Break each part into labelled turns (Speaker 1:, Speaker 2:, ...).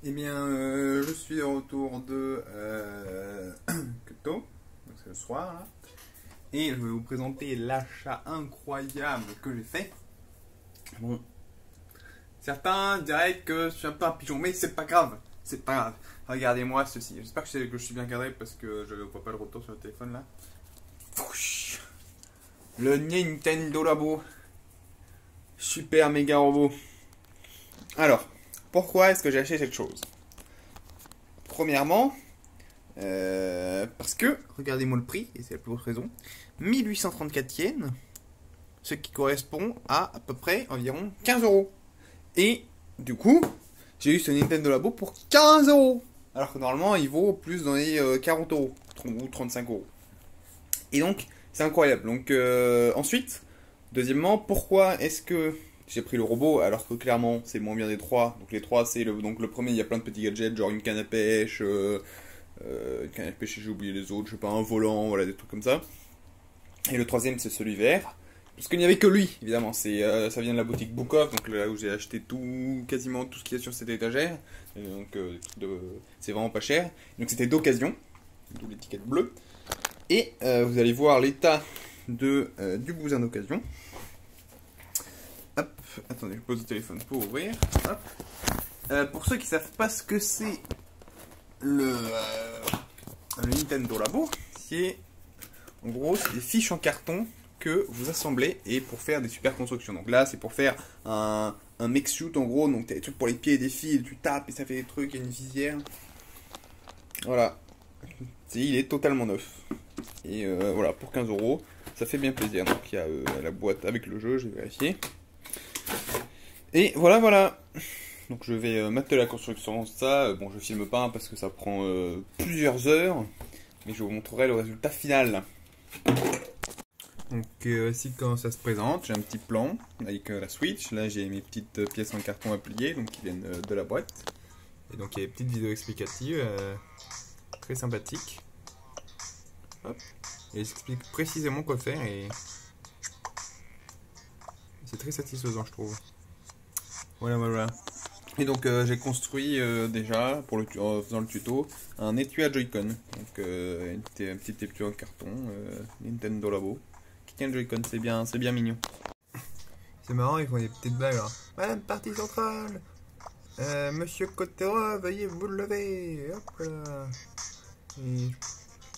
Speaker 1: Eh bien, je suis de retour de Kyoto, donc c'est le soir là, et je vais vous présenter l'achat incroyable que j'ai fait. Bon, certains diraient que je suis un peu un pigeon, mais c'est pas grave, c'est pas grave. Regardez-moi ceci, j'espère que je suis bien cadré parce que je ne vois pas le retour sur le téléphone là. Le Nintendo Labo, super méga robot. Alors, pourquoi est-ce que j'ai acheté cette chose? Premièrement, parce que, regardez-moi le prix, et c'est la plus grosse raison, 1834 yens, ce qui correspond à peu près environ 15 euros. Et du coup, j'ai eu ce Nintendo Labo pour 15 euros. Alors que normalement, il vaut plus dans les 40 euros, ou 35 euros. Et donc, c'est incroyable. Donc, ensuite, deuxièmement, pourquoi est-ce que j'ai pris le robot alors que clairement, c'est le moins bien des trois. Donc, les trois, c'est donc le premier, il y a plein de petits gadgets, genre une canne à pêche. Une canne à pêche, j'ai oublié les autres, je sais pas, un volant, voilà, des trucs comme ça. Et le troisième, c'est celui vert. Parce qu'il n'y avait que lui, évidemment. Ça vient de la boutique Book Off, donc là où j'ai acheté tout, quasiment tout ce qu'il y a sur cette étagère. Et donc, c'est vraiment pas cher. Donc, c'était d'occasion, d'où l'étiquette bleue. Et vous allez voir l'état du bousin d'occasion. Hop, attendez, je pose le téléphone pour ouvrir. Hop. Pour ceux qui savent pas ce que c'est le Nintendo Labo, c'est en gros c'est des fiches en carton que vous assemblez et pour faire des super constructions. Donc là c'est pour faire un mech suit en gros, donc t'as des trucs pour les pieds et des fils, tu tapes et ça fait des trucs, il y a une visière. Voilà, il est totalement neuf. Et voilà, pour 15 euros, ça fait bien plaisir. Donc il y a la boîte avec le jeu, j'ai vérifié. Et voilà, voilà. Donc je vais mettre la construction de ça. Bon, je filme pas hein, parce que ça prend plusieurs heures. Mais je vous montrerai le résultat final. Donc ici comment ça se présente, j'ai un petit plan avec la Switch. Là j'ai mes petites pièces en carton à plier, donc qui viennent de la boîte. Et donc il y a des petites vidéos explicatives très sympathiques. Hop. Et ils expliquent précisément quoi faire et c'est très satisfaisant je trouve. Voilà, voilà. Et donc j'ai construit déjà, en faisant le tuto, un étui à Joy-Con. Donc un petit étui en carton, Nintendo Labo. Qui tient le Joy-Con, c'est bien mignon. C'est marrant, ils font des petites blagues. Hein. Madame partie centrale, Monsieur Cotera, veuillez vous lever. Hop là.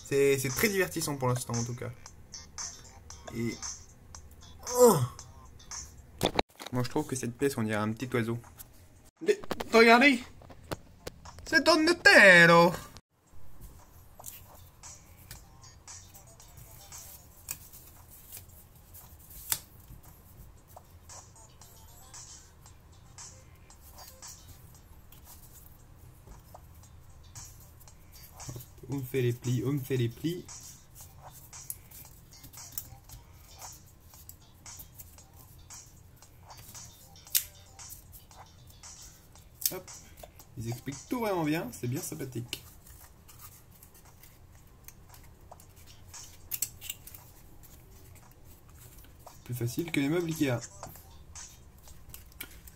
Speaker 1: C'est très divertissant pour l'instant en tout cas. Et... Oh, moi je trouve que cette pièce on dirait un petit oiseau. Regardez, c'est Donatello. On me fait les plis, on me fait les plis. Hop. Ils expliquent tout vraiment bien, c'est bien sympathique. Plus facile que les meubles Ikea. Donc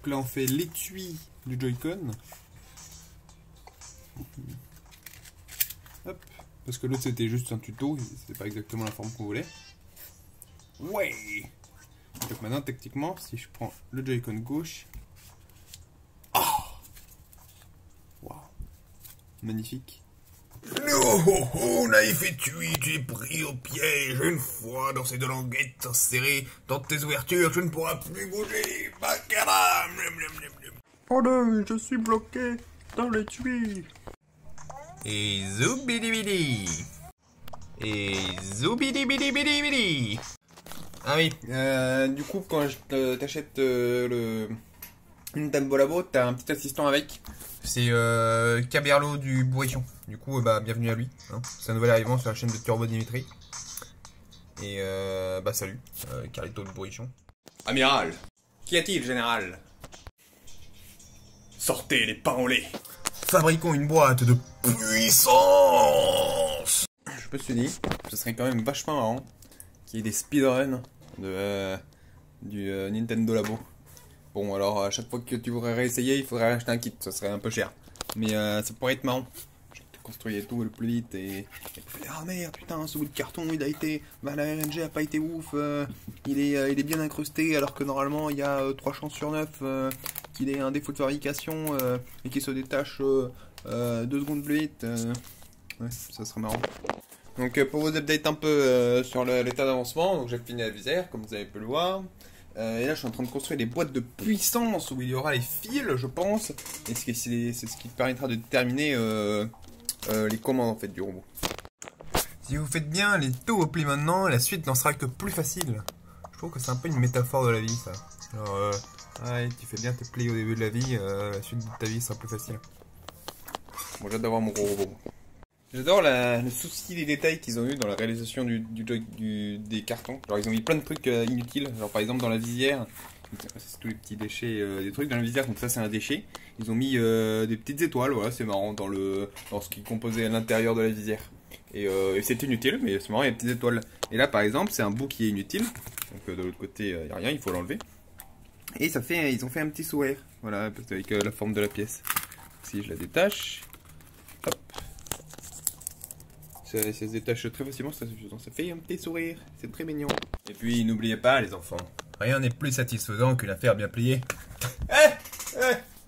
Speaker 1: là on fait l'étui du Joy-Con. Hop. Parce que l'autre c'était juste un tuto, c'était pas exactement la forme qu'on voulait. Ouais. Donc maintenant techniquement si je prends le Joy-Con gauche. Waouh. Magnifique.
Speaker 2: Oh, naïf étui, tu es pris au piège. Une fois dans ces deux languettes serrées dans tes ouvertures, tu ne pourras plus bouger. Baccarat.
Speaker 1: Pardon, je suis bloqué dans l'étui.
Speaker 2: Et zoubidibidi. Et zoubidibidibidi.
Speaker 1: Ah oui, du coup quand t'achètes le Nintendo Labo, t'as un petit assistant avec. C'est Caberlo du Bourrichon. Du coup, bah bienvenue à lui. Hein. C'est un nouvel arrivant sur la chaîne de Turbo Dimitri. Et bah salut, Carlito du Bourrichon.
Speaker 2: Amiral,
Speaker 1: Qu'y a-t-il, général?
Speaker 2: sortez les pains au lait.
Speaker 1: Fabriquons une boîte de...
Speaker 2: Puissance.
Speaker 1: Je me suis dit, ce serait quand même vachement marrant qu'il y ait des speedruns du Nintendo Labo. Bon, alors à chaque fois que tu voudrais réessayer, il faudrait acheter un kit, ça serait un peu cher. Mais ça pourrait être marrant. Je construis tout le plus vite et ah merde, putain, ce bout de carton il a été. Bah, la RNG a pas été ouf. Il est bien incrusté alors que normalement il y a 3 chances sur 9 qu'il ait un défaut de fabrication et qu'il se détache 2 secondes plus vite. Ouais, ça serait marrant. Donc pour vous update un peu sur l'état d'avancement, donc j'ai fini la visière comme vous avez pu le voir. Et là je suis en train de construire des boîtes de puissance où il y aura les fils je pense. Et c'est ce qui permettra de déterminer les commandes en fait du robot.
Speaker 2: Si vous faites bien les taux au pli maintenant, la suite n'en sera que plus facile. Je trouve que c'est un peu une métaphore de la vie ça. Genre, ouais, tu fais bien tes plis au début de la vie, la suite de ta vie sera plus facile.
Speaker 1: Bon, j'adore avoir mon gros robot. J'adore le souci des détails qu'ils ont eu dans la réalisation des cartons. Genre ils ont mis plein de trucs inutiles. Genre par exemple dans la visière, c'est tous les petits déchets, des trucs dans la visière, donc ça c'est un déchet. Ils ont mis des petites étoiles, voilà c'est marrant, dans ce qui composait à l'intérieur de la visière. Et c'est inutile, mais c'est marrant, il y a des petites étoiles. Et là par exemple c'est un bout qui est inutile, donc de l'autre côté il n'y a rien, il faut l'enlever. Et ils ont fait un petit sourire, voilà, avec la forme de la pièce. Si je la détache, hop. Ça se détache très facilement, ça fait un petit sourire, c'est très mignon.
Speaker 2: Et puis n'oubliez pas les enfants, rien n'est plus satisfaisant qu'une affaire bien pliée.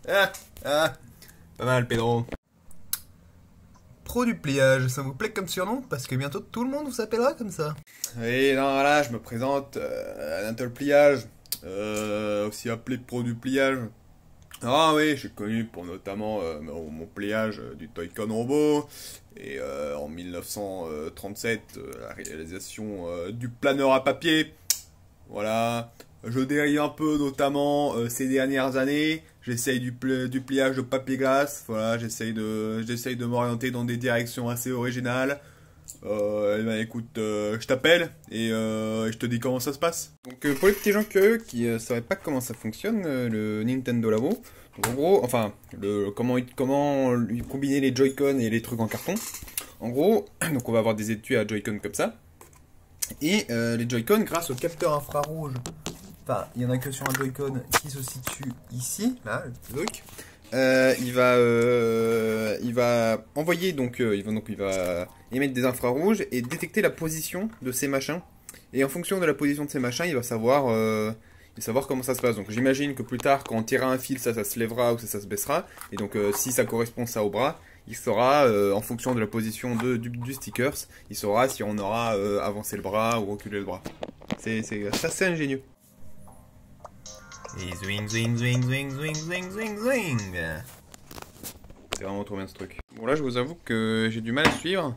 Speaker 1: Pas mal Pedro.
Speaker 2: Pro du pliage, ça vous plaît comme surnom? Parce que bientôt tout le monde vous appellera comme ça.
Speaker 1: Oui, non, voilà, je me présente, Anatole Pliage, aussi appelé Pro du pliage. Ah oui, je suis connu pour notamment mon pliage du Toy-Con robot et en 1937 la réalisation du planeur à papier. Voilà, je dérive un peu notamment ces dernières années. J'essaye du pliage de papier glace. Voilà, j'essaye de m'orienter dans des directions assez originales. Eh ben, écoute, je t'appelle et je te dis comment ça se passe. Donc pour les petits gens curieux qui sauraient pas comment ça fonctionne, le Nintendo Labo, donc, en gros, enfin, comment combiner les Joy-Con et les trucs en carton. En gros, donc on va avoir des étuis à Joy-Con comme ça. Et les Joy-Con, grâce au capteur infrarouge, enfin, il y en a que sur un Joy-Con qui se situe ici, là, le petit truc. Il va envoyer il va émettre des infrarouges et détecter la position de ces machins. Et en fonction de la position de ces machins, il va savoir comment ça se passe. Donc j'imagine que plus tard, quand on tirera un fil, ça se lèvera ou ça se baissera. Et donc si ça correspond ça au bras, il saura en fonction de la position du stickers, il saura si on aura avancé le bras ou reculé le bras. C'est assez ingénieux.
Speaker 2: Et zwing, zwing, zwing, zwing, zwing, zwing, zwing, zwing.
Speaker 1: C'est vraiment trop bien ce truc. Bon là je vous avoue que j'ai du mal à suivre.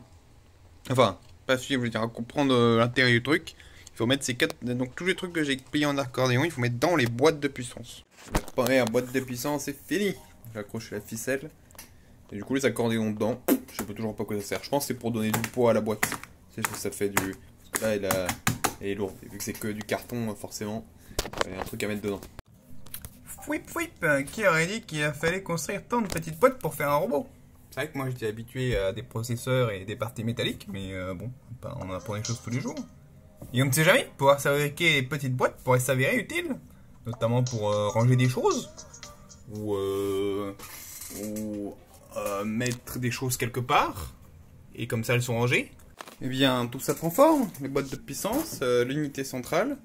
Speaker 1: Enfin, pas suivre, je veux dire à comprendre l'intérêt du truc. Il faut mettre donc tous les trucs que j'ai pliés en accordéon, il faut mettre dans les boîtes de puissance. La première boîte de puissance est finie. J'accroche la ficelle. Et du coup les accordéons dedans, je sais toujours pas à quoi ça sert. Je pense que c'est pour donner du poids à la boîte. C'est ce que ça fait du... Parce que là elle est lourde. Et vu que c'est que du carton forcément, il y a un truc à mettre dedans.
Speaker 2: Fouip fouip, qui aurait dit qu'il a fallu construire tant de petites boîtes pour faire un robot? C'est vrai que moi j'étais habitué à des processeurs et des parties métalliques, mais bon, on apprend des choses tous les jours. Et on ne sait jamais, pouvoir fabriquer des petites boîtes pourrait s'avérer utile, notamment pour ranger des choses, ou mettre des choses quelque part, et comme ça elles sont rangées.
Speaker 1: Eh bien, tout ça prend forme, les boîtes de puissance, l'unité centrale,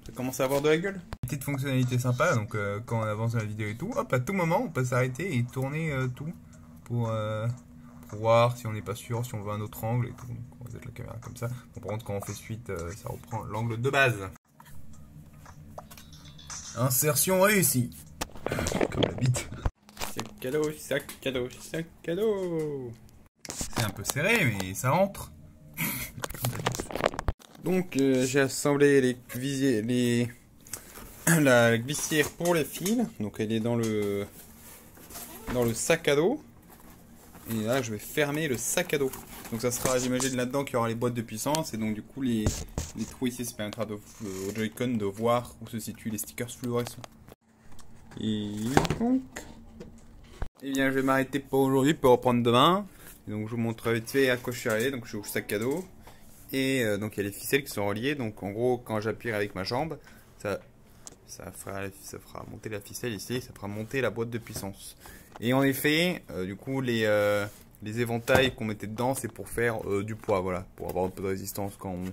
Speaker 1: ça commence à avoir de la gueule.
Speaker 2: Petite fonctionnalité sympa, donc quand on avance dans la vidéo et tout, hop, à tout moment on peut s'arrêter et tourner tout pour voir si on n'est pas sûr, si on veut un autre angle et tout. Donc, on va mettre la caméra comme ça. Bon, par contre, quand on fait suite, ça reprend l'angle de base. Insertion réussie. Comme la bite.
Speaker 1: Sac cadeau, sac cadeau, sac cadeau.
Speaker 2: C'est un peu serré, mais ça rentre.
Speaker 1: Donc, j'ai assemblé la glissière pour les fils. Donc, elle est dans le sac à dos. Et là, je vais fermer le sac à dos. Donc, ça sera, j'imagine, là-dedans qu'il y aura les boîtes de puissance. Et donc, du coup, les trous ici, ça permettra au Joy-Con de voir où se situent les stickers fluorescents. Et donc, eh bien, je vais m'arrêter pour aujourd'hui pour reprendre demain. Et donc, je vous montre vite fait à quoi je suis arrivé. Donc, je suis au sac à dos. Et donc, il y a les ficelles qui sont reliées. Donc, en gros, quand j'appuie avec ma jambe, ça fera monter la ficelle ici. Ça fera monter la boîte de puissance.
Speaker 2: Et en effet, du coup, les éventails qu'on mettait dedans, c'est pour faire du poids, voilà, pour avoir un peu de résistance quand on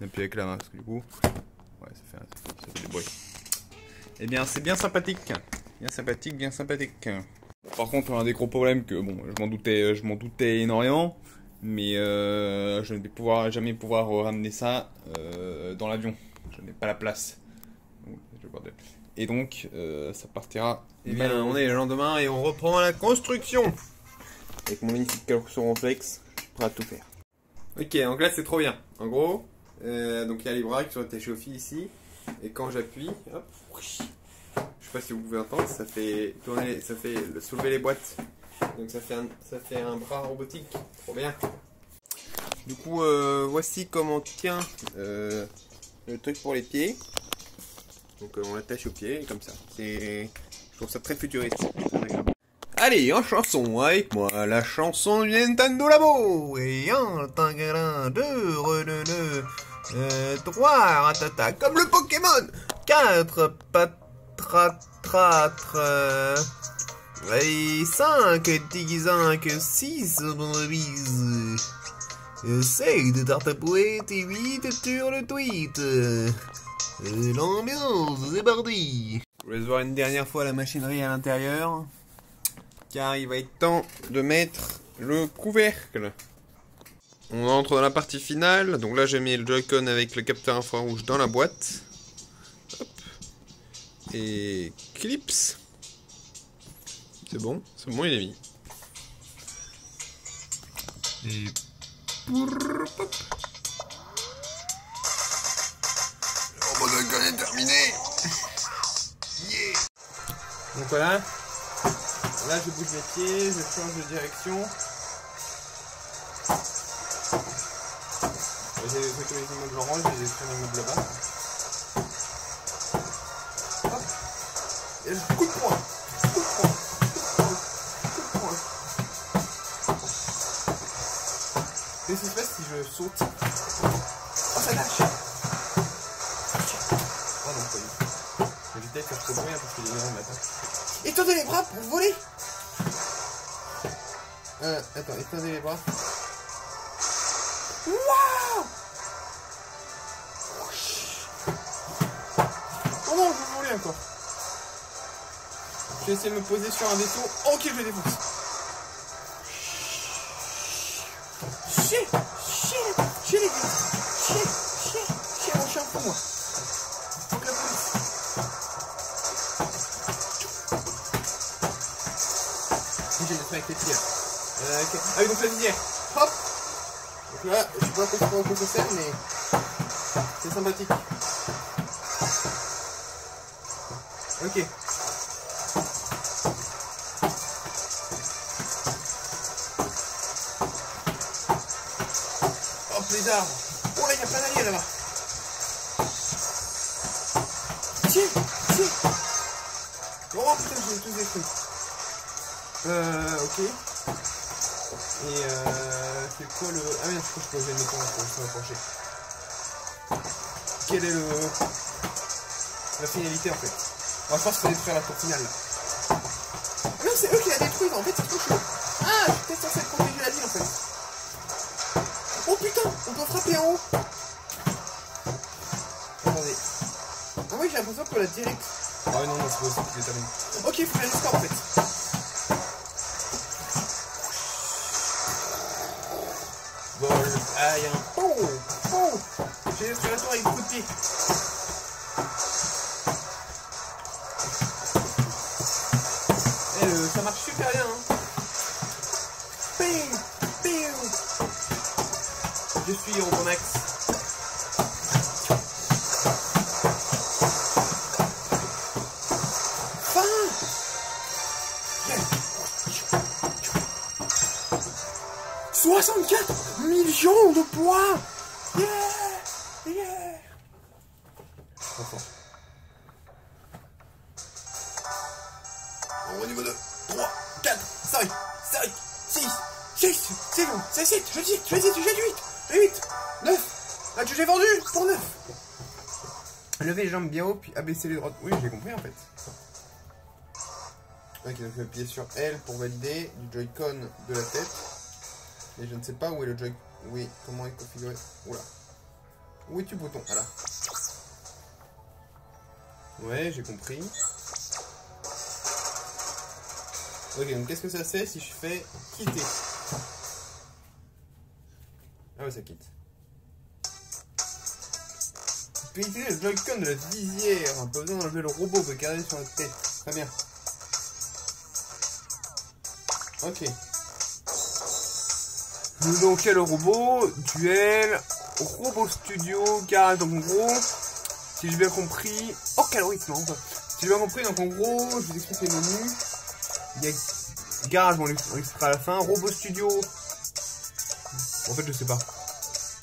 Speaker 2: appuie avec la main, parce que du coup, ouais, ça fait du bruit. Eh bien, c'est bien sympathique, bien sympathique, bien sympathique. Par contre, on a des gros problèmes que, bon, je m'en doutais énormément, mais je ne vais jamais pouvoir ramener ça dans l'avion. Je n'ai pas la place. Et donc, ça partira.
Speaker 1: Eh bien, on est le lendemain et on reprend la construction. Avec mon magnifique caleçon réflexe, je suis prêt à tout faire. Ok, donc là c'est trop bien. En gros, donc il y a les bras qui sont attachés au fil ici. Et quand j'appuie, hop, je sais pas si vous pouvez entendre, ça fait tourner, ça fait soulever les boîtes. Donc ça fait un bras robotique. Trop bien. Du coup, voici comment tient le truc pour les pieds. Donc on l'attache aux pieds comme ça. Je trouve ça très futuriste. Allez, en chanson avec moi, la chanson du Nintendo Labo. Et un, tangarin, 2, re, 3, ratata, comme le Pokémon. 4, patratratre. Et 5, tigizank, 6, brise. 7, tartapouette et 8, sur le tweet. L'ambiance est bardée. Je vous laisse voir une dernière fois la machinerie à l'intérieur. Car il va être temps de mettre le couvercle. On entre dans la partie finale. Donc là j'ai mis le Joy-Con avec le capteur infrarouge dans la boîte. Hop. Et clips. C'est bon, il est mis. Et hop. Le robot Joy-Con est terminé. Yeah. Donc voilà. Là, je bouge mes pieds, je change de direction. J'ai les trucs sur les immeubles orange, j'ai les sur l'immeuble là-bas. Hop. Et le coup de poing. Coup de poing. Coup de poing. Qu'est-ce qui se passe si je saute? Oh, ça lâche. Oh non, pas du tout. J'évitais de faire trop de bruit parce qu'il est 1h du matin. Étendez les bras pour voler. Attends, étendez les bras. Waouh! Oh non, je veux voler encore. Je vais essayer de me poser sur un vaisseau. Ok, je le défonce. Chier les gars. Chier, mon chien pour moi. Faut que la police. J'ai le truc avec les pieds. Okay. Ah oui, donc la visière. Hop. Donc là, je sais pas trop quoi ça sert, mais c'est sympathique. Ok. Hop, les arbres. Oh là, il y a plein d'alliés là-bas. Tiens. Oh putain, j'ai tous détruit. Ok. Et c'est quoi le... Ah merde, je crois que je peux poser le temps pour se rapprocher. Quelle est la finalité en fait? On va force de détruire la tour finale là. Ah non, c'est eux qui la détruisent en fait, c'est trop chaud. Ah, je suis peut-être censé protéger la ville en fait. Oh putain, on peut frapper en haut. Attendez. Ah oui, j'ai l'impression qu'on l'a direct. Ah oui, non, c'est pas aussi qu'il est terminé. Ok, il faut que j'aille le score en fait. Vol. Ah, il y a un pont. J'ai sur la tour avec beaucoup de pieds. Ça marche super bien. Hein. Je suis au max. Fin. 64 millions de poids. Yeah. Trop fort. On va au niveau de 3, 4, 5, 6, c'est bon, c'est 7, je dis 8, 9. Là, j'ai vendu pour 9. Levez les jambes bien haut, puis abaisser les droites. Oui, j'ai compris en fait. Ok, donc je vais appuyer sur L pour valider du Joy-Con de la tête. Et je ne sais pas où est le Joy... Oui, comment est configuré. Oula. Où est-tu, bouton? Voilà. Ouais, j'ai compris. Ok, donc qu'est-ce que ça fait si je fais quitter? Ah ouais, ça quitte. Tu peux utiliser le Joy-Con de la visière. Pas besoin d'enlever le robot, peut garder sur la tête. Très bien. Ok. Donc il y a le robot, duel, robot studio, garage, donc en gros, si j'ai bien compris... Oh, quel rythme, non, si j'ai bien compris, donc en gros, je vous explique les menus. Il y a garage, bon, on l'expliquera à la fin, robot studio... En fait, je sais pas.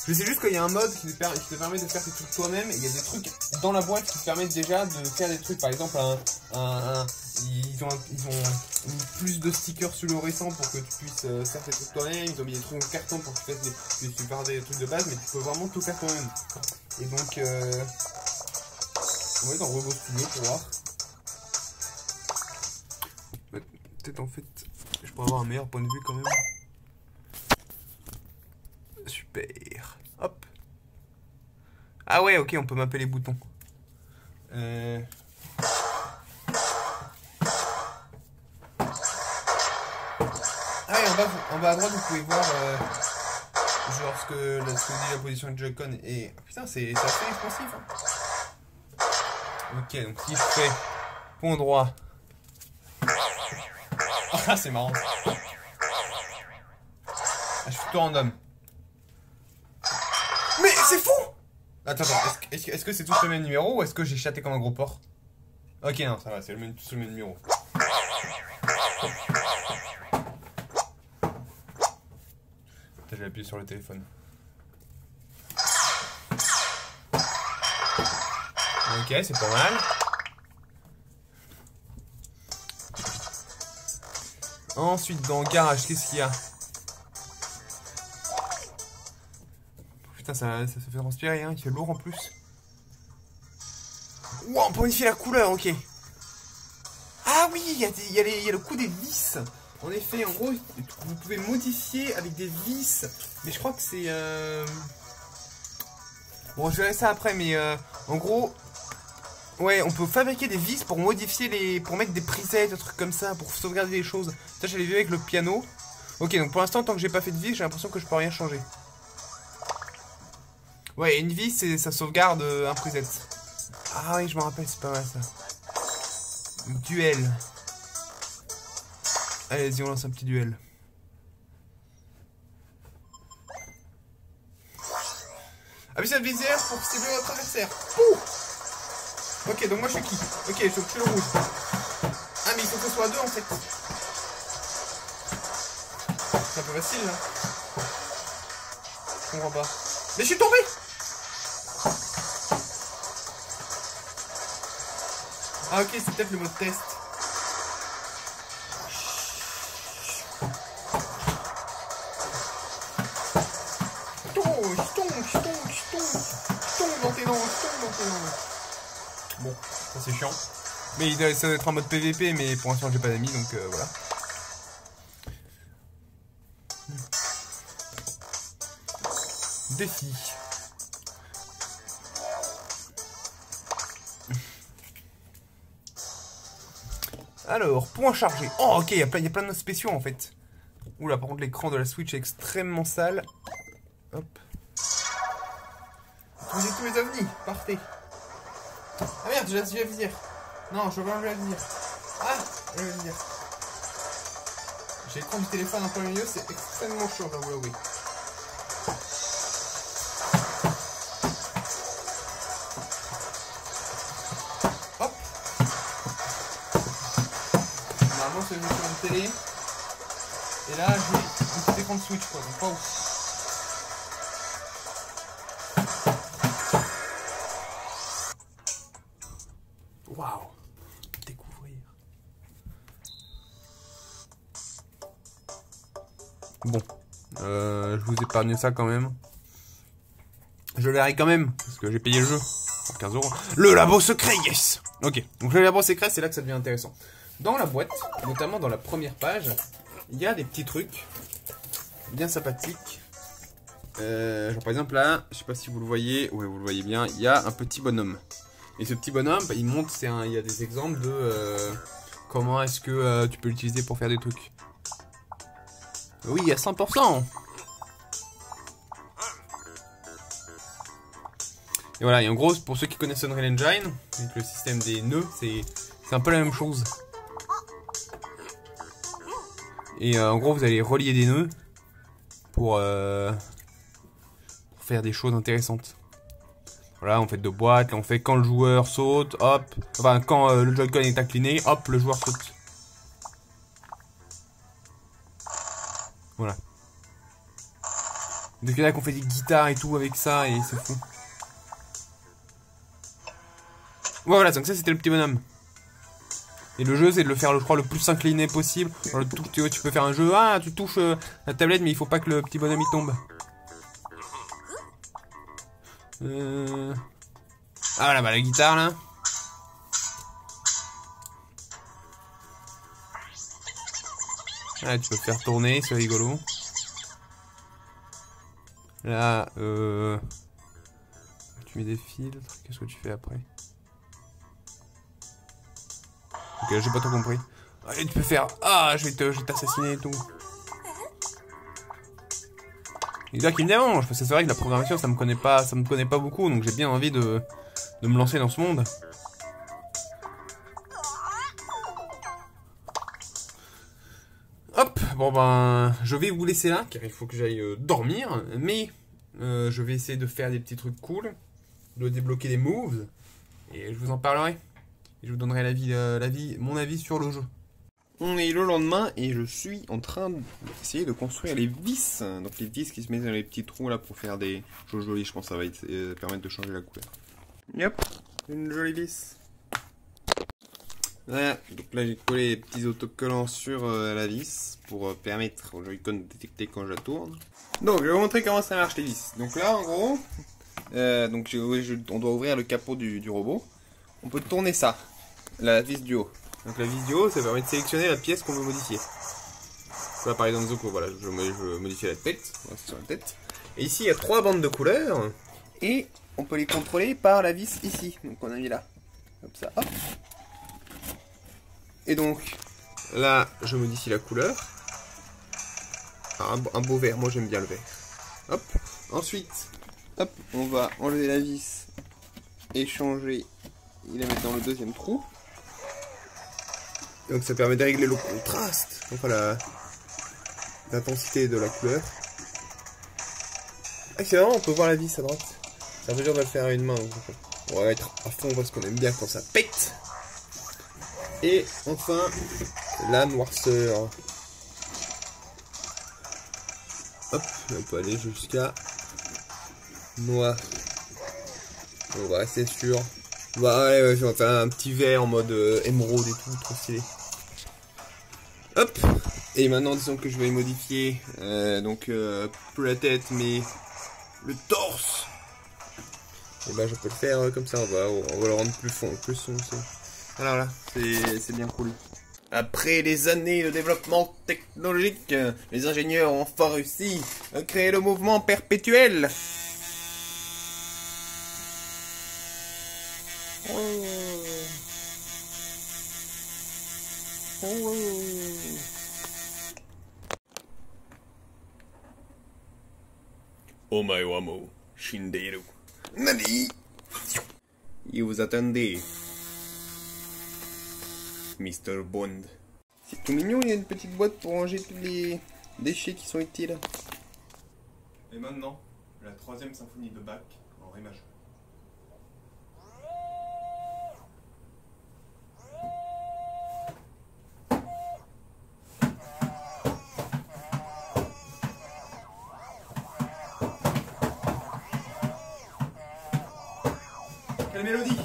Speaker 1: Je sais juste qu'il y a un mode qui te permet de faire tes trucs toi-même, et il y a des trucs dans la boîte qui te permettent déjà de faire des trucs, par exemple, ils ont mis plus de stickers fluorescents pour que tu puisses faire tes trucs toi-même, ils ont mis des trucs en carton pour que tu puisses faire des trucs de base, mais tu peux vraiment tout faire toi-même. Et donc, on va être en robot studio pour voir. Peut-être en fait, je pourrais avoir un meilleur point de vue quand même. Super. Hop. Ah ouais, ok, on peut mapper les boutons. Ah et en bas à droite, vous pouvez voir genre ce que dit la position du Joy-Con. Et putain, c'est assez expansif. Hein. Ok, donc si je fais pont droit. Ah, c'est marrant. Ah, je suis tout random. Mais c'est fou! Attends, est-ce que c'est tous le même numéro ou est-ce que j'ai chaté comme un gros porc? Ok, non, ça va, c'est tous le même numéro. Je vais appuyer sur le téléphone. Ok, c'est pas mal. Ensuite, dans garage, qu'est-ce qu'il y a? Putain, ça fait transpirer, hein, il fait lourd en plus. Wow, on peut modifier la couleur, ok. Ah oui, il y a le coup des vis. En effet, en gros, vous pouvez modifier avec des vis. Mais je crois que c'est... Bon, je verrai ça après, mais en gros... Ouais, on peut fabriquer des vis pour modifier pour mettre des presets, des trucs comme ça, pour sauvegarder des choses. Ça, je l'ai vu avec le piano. Ok, donc pour l'instant, tant que j'ai pas fait de vis, j'ai l'impression que je peux rien changer. Ouais, une vis, ça sauvegarde un preset. Ah oui, je me rappelle, c'est pas mal ça. Duel. Allez-y, on lance un petit duel. Appuyez sur le visière pour cibler votre adversaire. Ouh. Ok, donc moi je suis qui? Ok, je suis le rouge. Ah, mais il faut que ce soit à deux en fait. C'est un peu facile là. Je comprends pas. Mais je suis tombé! Ah ok, c'est peut-être le mode test. Je tombe dans tes dents. Bon, ça c'est chiant. Mais ça doit être en mode PVP, mais pour l'instant j'ai pas d'amis, donc voilà. Défi. Alors, point chargé. Oh ok, il y a plein de notes spéciaux en fait. Oula, par contre l'écran de la Switch est extrêmement sale. Hop. Vous tous les ovnis, parfait. Ah merde, j'ai la visière. Non, je veux pas enlever la visière. Ah, la visière. J'ai l'écran du téléphone en plein milieu, c'est extrêmement chaud, là, vous l'avouez. Hop. Normalement, c'est sur une télé. Et là, j'ai un petit écran de Switch, quoi, donc pas ouf. Waouh, découvrir. Bon, je vous épargne ça quand même. Je verrai quand même, parce que j'ai payé le jeu pour 15 €. Le labo secret, yes. Ok, donc le labo secret, c'est là que ça devient intéressant. Dans la boîte, notamment dans la première page, il y a des petits trucs bien sympathiques. Genre par exemple là, je sais pas si vous le voyez, ouais vous le voyez bien, il y a un petit bonhomme. Et ce petit bonhomme, bah, il montre, il y a des exemples de comment est-ce que tu peux l'utiliser pour faire des trucs. Oui, à 100%. Et voilà, et en gros, pour ceux qui connaissent Unreal Engine, avec le système des nœuds, c'est un peu la même chose. Et en gros, vous allez relier des nœuds pour faire des choses intéressantes. Voilà, on fait deux boîtes, là on fait quand le joueur saute, hop, enfin quand le Joy-Con est incliné, hop, le joueur saute. Voilà. Donc il y en a qui ont fait des guitares et tout avec ça, et c'est fou. Voilà, donc ça c'était le petit bonhomme. Et le jeu c'est de le faire, je crois, le plus incliné possible. Genre, tu peux faire un jeu, ah tu touches la tablette mais il faut pas que le petit bonhomme il tombe. Ah voilà, bah la guitare là. Là tu peux faire tourner, c'est rigolo. Là, tu mets des filtres, qu'est-ce que tu fais après? Ok, j'ai pas tout compris. Allez, tu peux faire, ah, je vais t'assassiner et tout. Exact, il me dérange, parce que c'est vrai que la programmation, ça me connaît pas beaucoup, donc j'ai bien envie de me lancer dans ce monde. Hop, bon ben, je vais vous laisser là, car il faut que j'aille dormir, mais je vais essayer de faire des petits trucs cool, de débloquer des moves, et je vous en parlerai. Et je vous donnerai mon avis sur le jeu. On est le lendemain et je suis en train d'essayer de construire les vis. Donc les vis qui se mettent dans les petits trous là pour faire des choses jolies. Je pense que ça va permettre de changer la couleur. Yep, une jolie vis. Voilà, donc là j'ai collé les petits autocollants sur la vis pour permettre au Joy-Con de détecter quand je la tourne. Donc je vais vous montrer comment ça marche les vis. Donc là en gros, on doit ouvrir le capot du robot. On peut tourner ça, la vis du haut. Donc la vis du haut, ça permet de sélectionner la pièce qu'on veut modifier. Là par exemple, voilà, je veux modifier la tête, voilà, c'est sur la tête. Et ici il y a 3 bandes de couleurs, et on peut les contrôler par la vis ici. Donc on a mis là, comme ça, hop. Et donc, là je modifie la couleur. Un beau vert, moi j'aime bien le vert. Hop, ensuite, hop, on va enlever la vis et changer, et la mettre dans le deuxième trou. Donc ça permet de régler le contraste, enfin l'intensité de la couleur. Ah c'est marrant, on peut voir la vis à droite. C'est un peu dur de le faire à une main, donc on va mettre à fond parce qu'on aime bien quand ça pète. Et enfin, la noirceur. Hop, on peut aller jusqu'à noir. On va rester sur... Ouais, je vais faire un petit vert en mode émeraude et tout, trop stylé. Hop. Et maintenant, disons que je vais modifier, plus la tête, mais le torse. Et ben, je peux le faire comme ça, on va le rendre plus foncé. Voilà, c'est bien cool. Après des années de développement technologique, les ingénieurs ont enfin réussi à créer le mouvement perpétuel. Omae wa mou shindeiru. Nani? Et vous attendez, Mr. Bond. C'est tout mignon, il y a une petite boîte pour ranger tous les déchets qui sont utiles. Et maintenant, la 3e symphonie de Bach en ré majeur. Quelle mélodie!